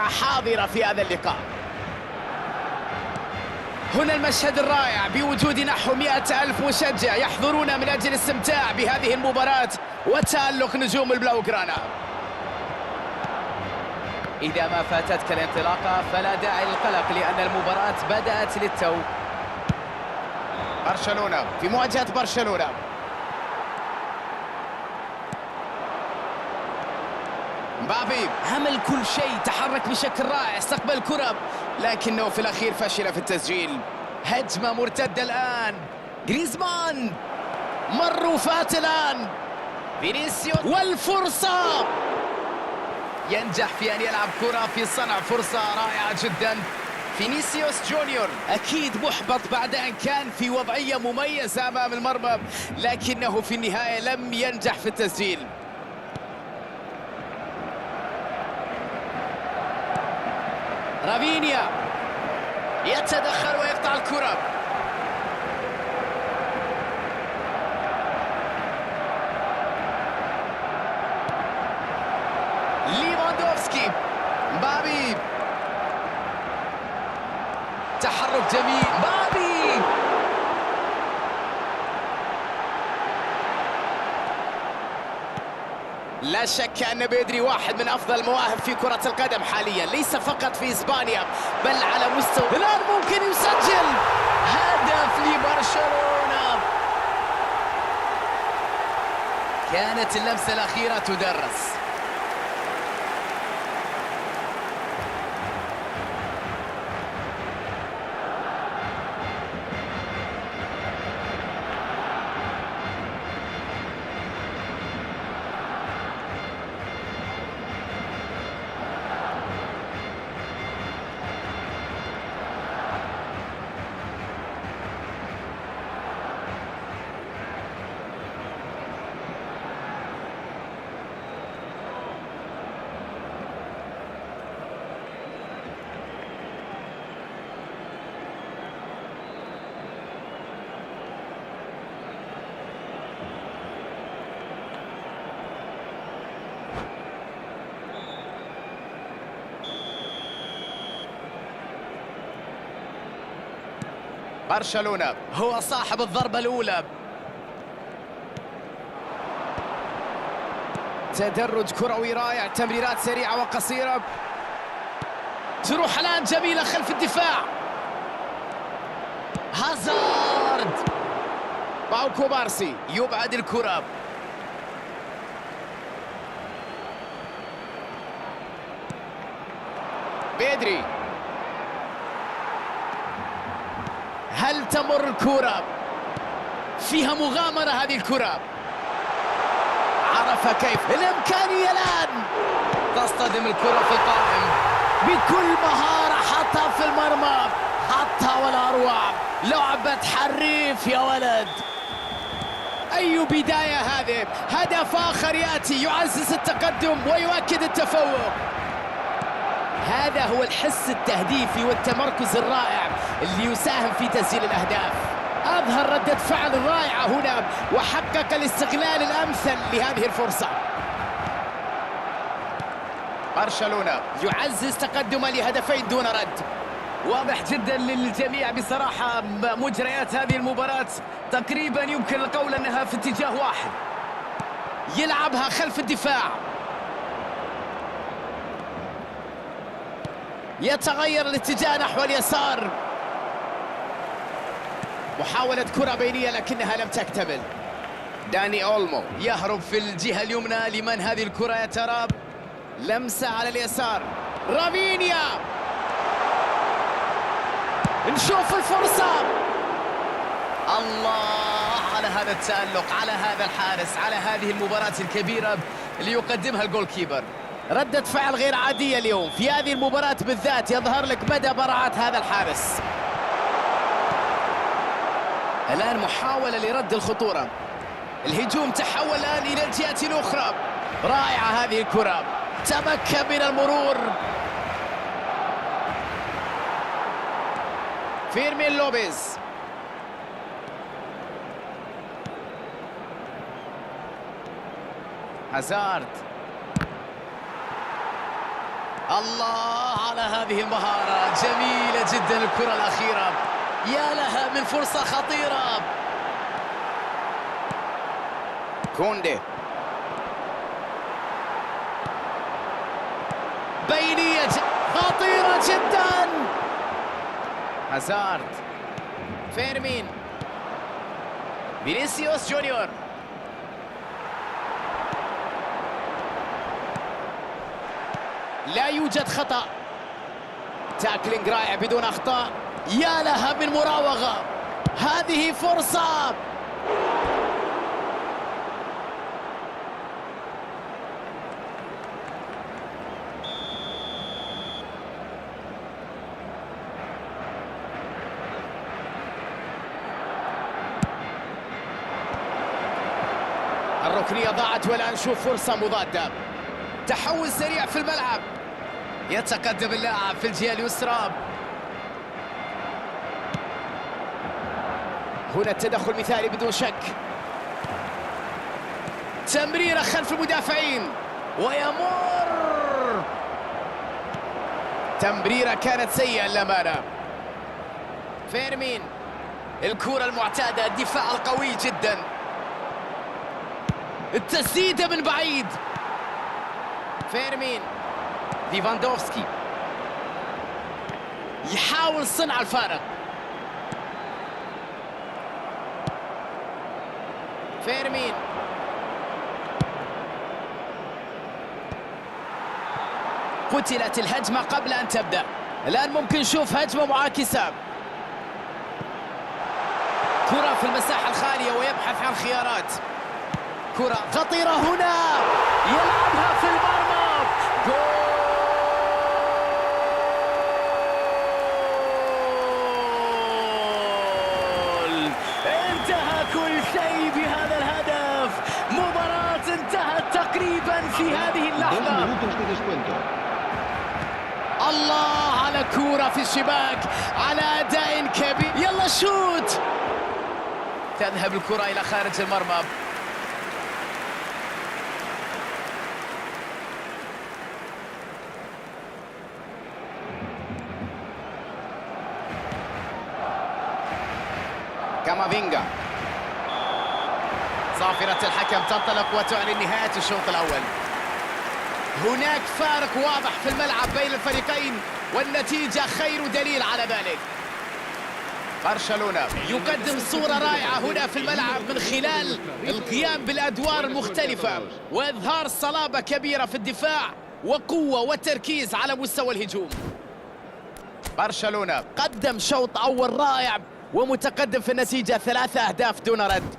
متعة حاضرة في هذا اللقاء. هنا المشهد الرائع بوجود نحو 100,000 مشجع يحضرون من أجل الاستمتاع بهذه المباراة وتألق نجوم البلاوغرانا. إذا ما فاتتك الانطلاقة فلا داعي للقلق لأن المباراة بدأت للتو. برشلونة في مواجهة برشلونة. مبابي عمل كل شيء، تحرك بشكل رائع، استقبل كرة لكنه في الأخير فشل في التسجيل. هجمة مرتدة الآن، غريزمان مر وفات الآن، فينيسيوس والفرصة، ينجح في أن يلعب كرة في صنع فرصة رائعة جدا. فينيسيوس جونيور أكيد محبط بعد أن كان في وضعية مميزة أمام المرمى لكنه في النهاية لم ينجح في التسجيل. رافينيا يتدخل ويقطع الكرة. ليفاندوفسكي، مبابي تحرك جميل، مبابي لا شك أن بيدري واحد من أفضل المواهب في كرة القدم حاليا، ليس فقط في إسبانيا بل على مستوى. الآن ممكن يسجل هدف لبرشلونة. كانت اللمسة الأخيرة تدرس. برشلونة هو صاحب الضربة الأولى. تدرج كروي رائع، تمريرات سريعة وقصيرة، تروح الآن جميلة خلف الدفاع. هازارد، باو كوبارسي يبعد الكرة. بيدري، هل تمر الكرة؟ فيها مغامرة هذه الكرة، عرف كيف الإمكانية الآن، تصطدم الكرة في القائم بكل مهارة، حطها في المرمى، حطها ولا أروع، لعبة حريف يا ولد. أي بداية هذه، هدف آخر يأتي يعزز التقدم ويؤكد التفوق. هذا هو الحس التهديفي والتمركز الرائع اللي يساهم في تسجيل الأهداف. أظهر ردة فعل رائعة هنا وحقق الاستغلال الأمثل لهذه الفرصة. برشلونة يعزز تقدمه لهدفين دون رد. واضح جدا للجميع بصراحة مجريات هذه المباراة تقريبا يمكن القول أنها في اتجاه واحد. يلعبها خلف الدفاع، يتغير الاتجاه نحو اليسار، محاولة كرة بينية لكنها لم تكتمل. داني أولمو يهرب في الجهة اليمنى لمن هذه الكرة يا ترى؟ لمسة على اليسار، رافينيا، نشوف الفرصة. الله على هذا التألق، على هذا الحارس، على هذه المباراة الكبيرة اللي يقدمها الجول كيبر. ردة فعل غير عادية اليوم في هذه المباراة بالذات، يظهر لك مدى براعة هذا الحارس. الآن محاولة لرد الخطورة، الهجوم تحول الآن إلى الجهة الأخرى. رائعة هذه الكرة، تمكن من المرور. فيرمين لوبيز، هازارد، الله على هذه المهارة، جميلة جدا الكرة الأخيرة، يا لها من فرصة خطيرة. كوندي، بينية خطيرة جدا. هازارد، فيرمين، فينيسيوس جونيور، لا يوجد خطأ، تاكلينج رائع بدون أخطاء، يا لها من مراوغة، هذه فرصة. الركنية ضاعت والآن نشوف فرصة مضادة، تحول سريع في الملعب، يتقدم اللاعب في الجهة اليسرى. هنا التدخل مثالي بدون شك، تمريرة خلف المدافعين ويمر، تمريرة كانت سيئة للأمانة. فيرمين، الكرة المعتادة، الدفاع القوي جدا، التسديدة من بعيد. فيرمين، ليفاندوفسكي يحاول صنع الفارق. فيرمين، قتلت الهجمة قبل أن تبدأ، الآن ممكن نشوف هجمة معاكسة. كرة في المساحة الخالية ويبحث عن خيارات، كرة خطيرة هنا، يلعبها في المرمى، جول. انتهى كل شيء بهذا الهدف، مباراة انتهت تقريبا في هذه اللحظة. الله على كرة في الشباك، على أداء كبير، يلا شوت، تذهب الكرة إلى خارج المرمى. كامافينجا، صافرة الحكم تنطلق وتعلن نهاية الشوط الأول. هناك فارق واضح في الملعب بين الفريقين، والنتيجة خير دليل على ذلك. برشلونة يقدم صورة رائعة هنا في الملعب من خلال القيام بالأدوار المختلفة وإظهار صلابة كبيرة في الدفاع وقوة وتركيز على مستوى الهجوم. برشلونة قدم شوط أول رائع ومتقدم في النتيجة 3 أهداف دون رد.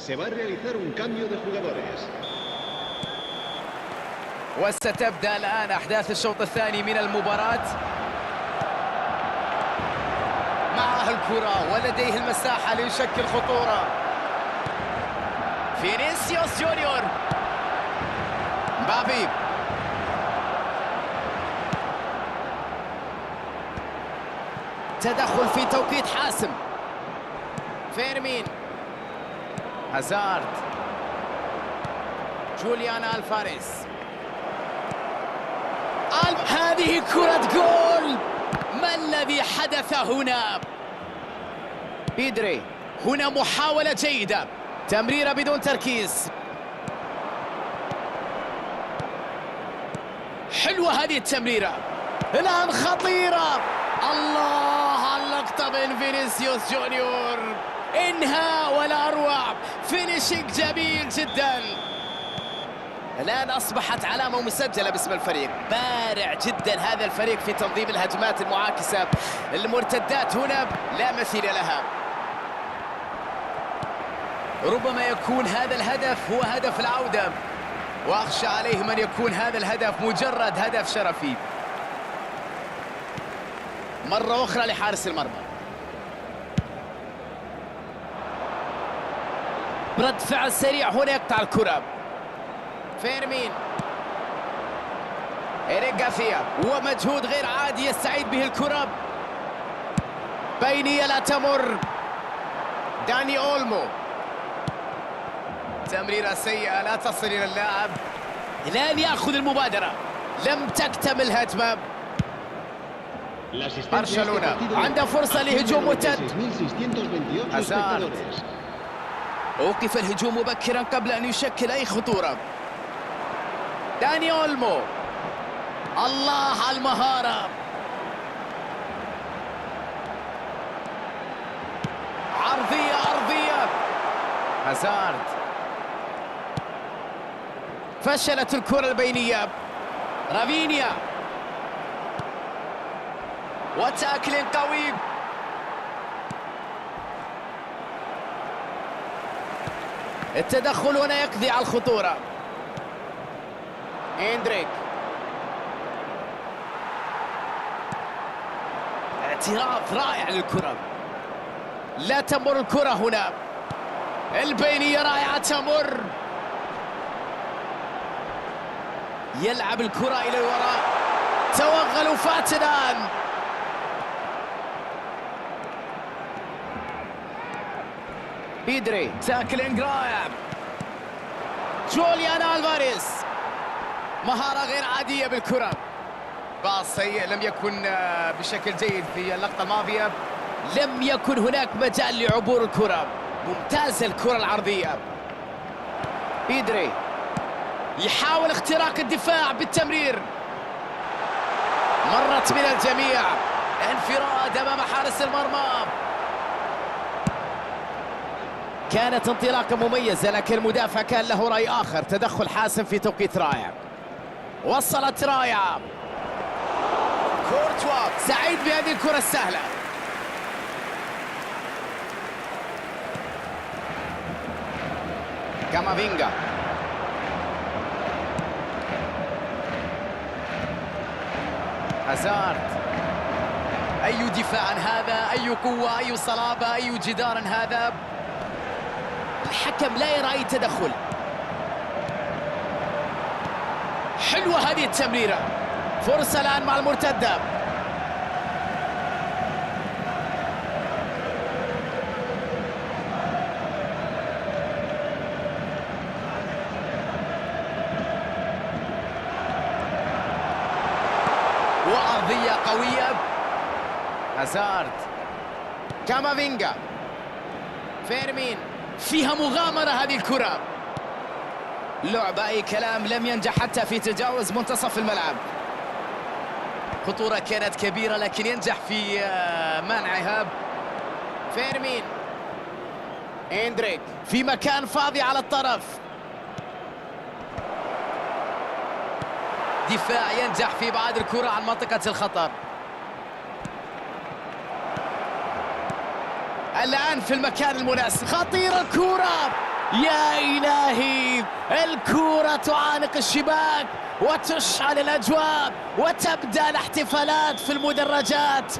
Se va a realizar un cambio de jugadores. وستبدأ الآن أحداث الشوط الثاني من المباراة. معه الكرة ولديه المساحة ليشكل خطورة. فينيسيوس جونيور، مبابي، تدخل في توقيت حاسم. فيرمين، هازارد، جوليان الفاريز، هذه كرة جول. ما الذي حدث هنا؟ بيدري، هنا محاولة جيدة، تمريرة بدون تركيز، حلوة هذه التمريرة، الآن خطيرة. الله على اللقطة من فينيسيوس جونيور، انهاء ولا أروع، فينيشينج جميل جدا. الآن أصبحت علامة مسجلة باسم الفريق، بارع جدا هذا الفريق في تنظيم الهجمات المعاكسة، المرتدات هنا لا مثيل لها. ربما يكون هذا الهدف هو هدف العودة، وأخشى عليه من يكون هذا الهدف مجرد هدف شرفي. مرة أخرى لحارس المرمى، رد فعل سريع هنا يقطع الكرة. فيرمين، إيريك غارسيا، ومجهود غير عادي يستعيد به الكرة. بينية لا تمر. داني أولمو، تمريرة سيئة لا تصل إلى اللاعب. الآن يأخذ المبادرة، لم تكتمل هجمة. برشلونة عنده فرصة لهجوم مرتد. هازارد، أوقف الهجوم مبكرا قبل أن يشكل أي خطورة. داني أولمو، الله على المهارة. عرضية. هازارد، فشلت الكرة البينية. رافينيا، وتاكل قوي. التدخل هنا يقضي على الخطورة. إندريك، اعتراف رائع للكرة. لا تمر الكرة هنا. البينية رائعة تمر. يلعب الكرة إلى الوراء. توغل فاتنان. بيدري، تاكلينج رائع. جوليان ألفاريز، مهارة غير عادية بالكرة. باص سيء لم يكن بشكل جيد في اللقطة الماضية. لم يكن هناك مجال لعبور الكرة. ممتازة الكرة العرضية. بيدري يحاول اختراق الدفاع بالتمرير. مرت من الجميع. انفراد امام حارس المرمى. كانت انطلاقة مميزة، لكن المدافع كان له رأي آخر. تدخل حاسم في توقيت رائع. وصلت رائعة. كورتوا سعيد بهذه الكرة السهلة. كامافينجا، هازارد. أي دفاع هذا، أي قوة، أي صلابة، أي جدار هذا. الحكم لا يرى أي تدخل. حلوة هذه التمريرة. فرصة الآن مع المرتدة. وأرضية قوية. هازارد، كامافينجا، فيرمين. فيها مغامرة هذه الكرة. لعبة أي كلام، لم ينجح حتى في تجاوز منتصف الملعب. خطورة كانت كبيرة لكن ينجح في منعها. فيرمين، إندريك في مكان فاضي على الطرف. دفاع ينجح في إبعاد الكرة عن منطقة الخطر. الآن في المكان المناسب. خطيرة الكرة، يا إلهي. الكرة تعانق الشباك وتشعل الأجواء وتبدأ الاحتفالات في المدرجات.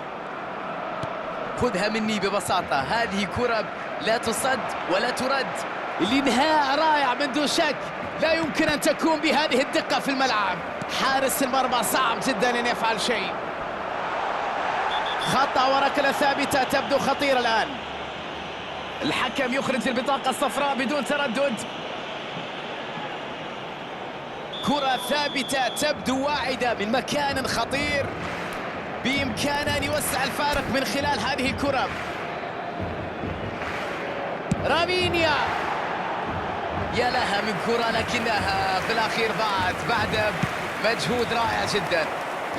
خذها مني ببساطة، هذه كرة لا تصد ولا ترد. الإنهاء رائع من دون شك. لا يمكن أن تكون بهذه الدقة في الملعب. حارس المرمى صعب جدا أن يفعل شيء. خطأ وركلة ثابتة تبدو خطيرة الآن. الحكم يخرج البطاقة الصفراء بدون تردد. كرة ثابتة تبدو واعدة من مكان خطير. بإمكانه أن يوسع الفارق من خلال هذه الكرة. رافينيا، يا لها من كرة لكنها في الأخير ضاعت بعد مجهود رائع جدا.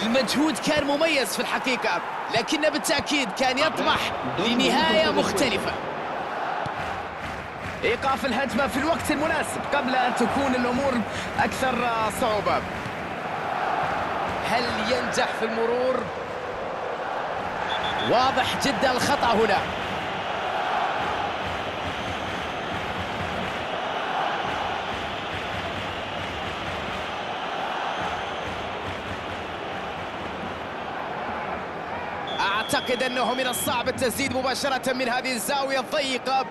المجهود كان مميز في الحقيقة، لكنه بالتأكيد كان يطمح لنهاية مختلفة. إيقاف الهجمة في الوقت المناسب قبل أن تكون الأمور أكثر صعوبة. هل ينجح في المرور؟ واضح جدا الخطأ هنا. أعتقد أنه من الصعب التسديد مباشرة من هذه الزاوية الضيقة.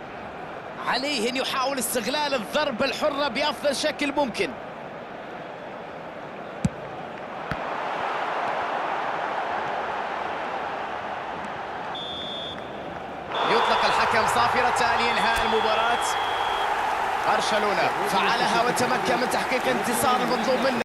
عليه أن يحاول استغلال الضربة الحرة بأفضل شكل ممكن. يطلق الحكم صافرة لإنهاء المباراة. برشلونة فعلها وتمكن من تحقيق انتصار المطلوب منه.